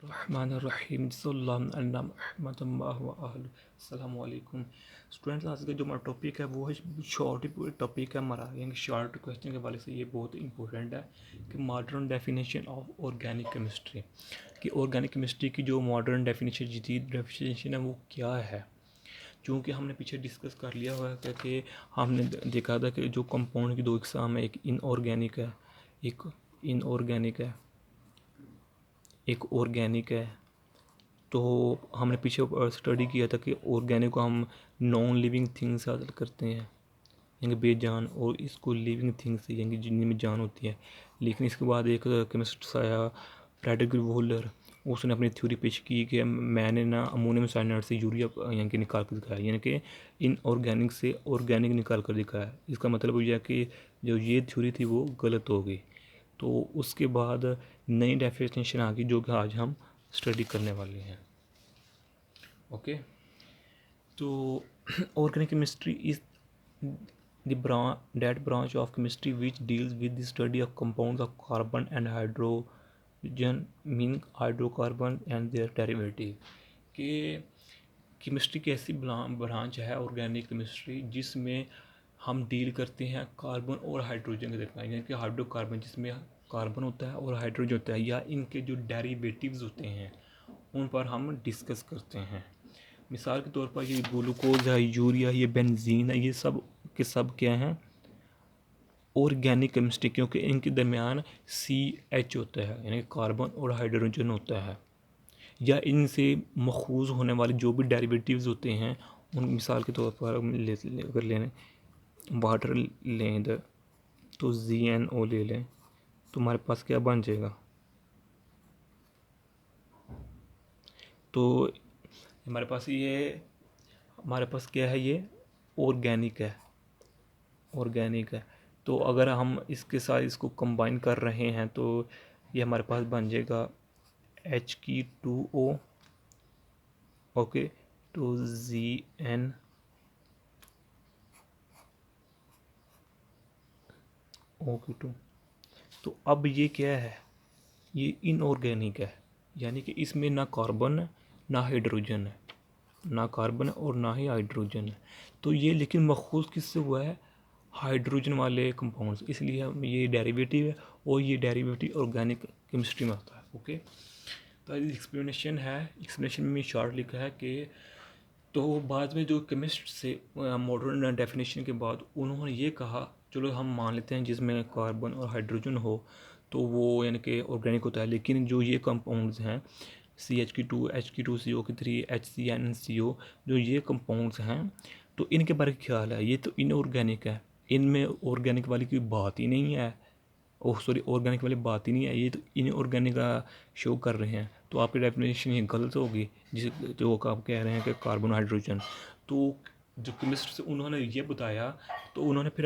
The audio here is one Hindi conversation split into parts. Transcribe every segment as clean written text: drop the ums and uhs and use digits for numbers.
बिस्मिल्लाहिर्रहमानिर्रहीम अस्सलाम वालेकुम स्टूडेंट्स। आज का जो हमारा टॉपिक है वो है शॉर्ट टॉपिक है हमारा, यानी शॉर्ट क्वेश्चन के वाले से ये बहुत इंपॉर्टेंट है कि modern definition of organic chemistry, कि ऑर्गेनिक केमिस्ट्री की जो मॉडर्न डेफिनेशन जदीद डेफिनेशन है वो क्या है। चूँकि हमने पीछे डिस्कस कर लिया हुआ है कि हमने देखा था कि जो कंपाउंड की दो इकसाम है, एक इनऑर्गेनिक है, एक इनऑर्गेनिक है, एक ऑर्गेनिक है। तो हमने पीछे स्टडी किया था कि ऑर्गेनिक को हम नॉन लिविंग थिंग्स हासिल करते हैं, यानी बेजान, और इसको लिविंग थिंग्स यानी जिनमें जान होती है। लेकिन इसके बाद एक केमिस्ट आया फ्रेडरिक वोहलर, उसने अपनी थ्योरी पेश की कि मैंने ना अमोनियम साइनाइड से यूरिया यानी कि निकाल कर दिखाया, यानी कि इनऑर्गेनिक से ऑर्गेनिक निकाल कर दिखाया। इसका मतलब यह है कि जो ये थ्योरी थी वो गलत हो गई। तो उसके बाद नई डेफिनेशन आ गई जो कि आज हम स्टडी करने वाले हैं। ओके, तो organic chemistry is that branch of chemistry which deals with the study of compounds of carbon and hydrogen, meaning hydrocarbon and their derivative। कि केमिस्ट्री की ऐसी ब्रांच है ऑर्गेनिक केमिस्ट्री जिसमें हम डील करते हैं कार्बन और हाइड्रोजन के दरमियान, यानी कि हाइड्रोकार्बन जिसमें कार्बन होता है और हाइड्रोजन होता है, या इनके जो डेरिवेटिव्स होते हैं उन पर हम डिस्कस करते हैं। मिसाल के तौर पर ये ग्लूकोज है, यूरिया, ये बेंजीन है, ये सब के सब क्या हैं, ऑर्गेनिक केमिस्ट्री, क्योंकि इनके दरमियान CH होता है, यानी कार्बन और हाइड्रोजन होता है। या इनसे मखूज़ होने वाले जो भी डेरिवेटिव्स होते हैं उन, मिसाल के तौर पर अगर लें वाटर लें इधर, तो ZnO ले लें तो हमारे पास क्या बन जाएगा, तो हमारे पास क्या है, ये ऑर्गेनिक है, ऑर्गेनिक है। तो अगर हम इसके साथ इसको कंबाइन कर रहे हैं तो ये हमारे पास बन जाएगा H2O, ओके, तो ZnO2। तो अब ये क्या है, ये इनऑर्गेनिक है, यानी कि इसमें ना कार्बन है ना हाइड्रोजन है, ना कार्बन है और ना ही हाइड्रोजन है। तो ये लेकिन मखूज़ किससे हुआ है, हाइड्रोजन वाले कंपाउंड्स, इसलिए हम ये डेरिवेटिव है और ये डेरिवेटिव ऑर्गेनिक केमिस्ट्री में आता है। ओके, तो एक्सप्लेनेशन है, एक्सप्लेनेशन में शॉर्ट लिखा है कि तो बाद में जो केमिस्ट से मॉडर्न डेफिनेशन के बाद उन्होंने ये कहा चलो हम मान लेते हैं जिसमें कार्बन और हाइड्रोजन हो तो वो यानी कि ऑर्गेनिक होता है। लेकिन जो ये कंपाउंड्स हैं CH2, H2CO3, HCnCO, जो ये कंपाउंड्स हैं तो इनके बारे में ख्याल है, ये तो इनऑर्गेनिक है, इनमें ऑर्गेनिक वाली कोई बात ही नहीं है, ऑर्गेनिक वाली बात ही नहीं है, ये तो इनऑर्गेनिक का शो कर रहे हैं। तो आपकी डेफिनेशन ये गलत होगी जिस जो आप कह रहे हैं कि कार्बन हाइड्रोजन। तो जो केमिस्ट से उन्होंने ये बताया तो उन्होंने फिर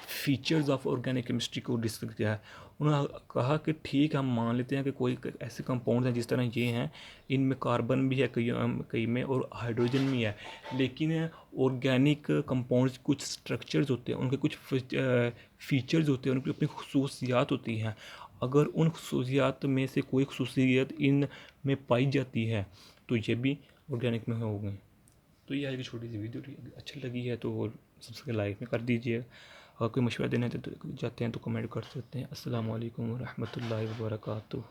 फीचर्स ऑफ ऑर्गेनिक केमिस्ट्री को डिस्कस किया है। उन्होंने कहा कि ठीक है हम मान लेते हैं कि कोई ऐसे कंपाउंड हैं जिस तरह ये हैं, इनमें कार्बन भी है कई में और हाइड्रोजन भी है, लेकिन ऑर्गेनिक कंपाउंड्स कुछ स्ट्रक्चर्स होते हैं, उनके कुछ फीचर्स होते हैं, उनकी अपनी खसूसियात होती हैं। अगर उन खसूसियात में से कोई खसूसियत इन में पाई जाती है तो ये भी ऑर्गेनिक में हो गए। तो ये आज की छोटी सी वीडियो अच्छी लगी है तो सब्सक्राइब लाइक में कर दीजिए। अगर कोई मशवरा देना चाहते हैं तो कमेंट कर सकते हैं। अस्सलाम वालेकुम रहमतुल्लाहि व बरकातुहू।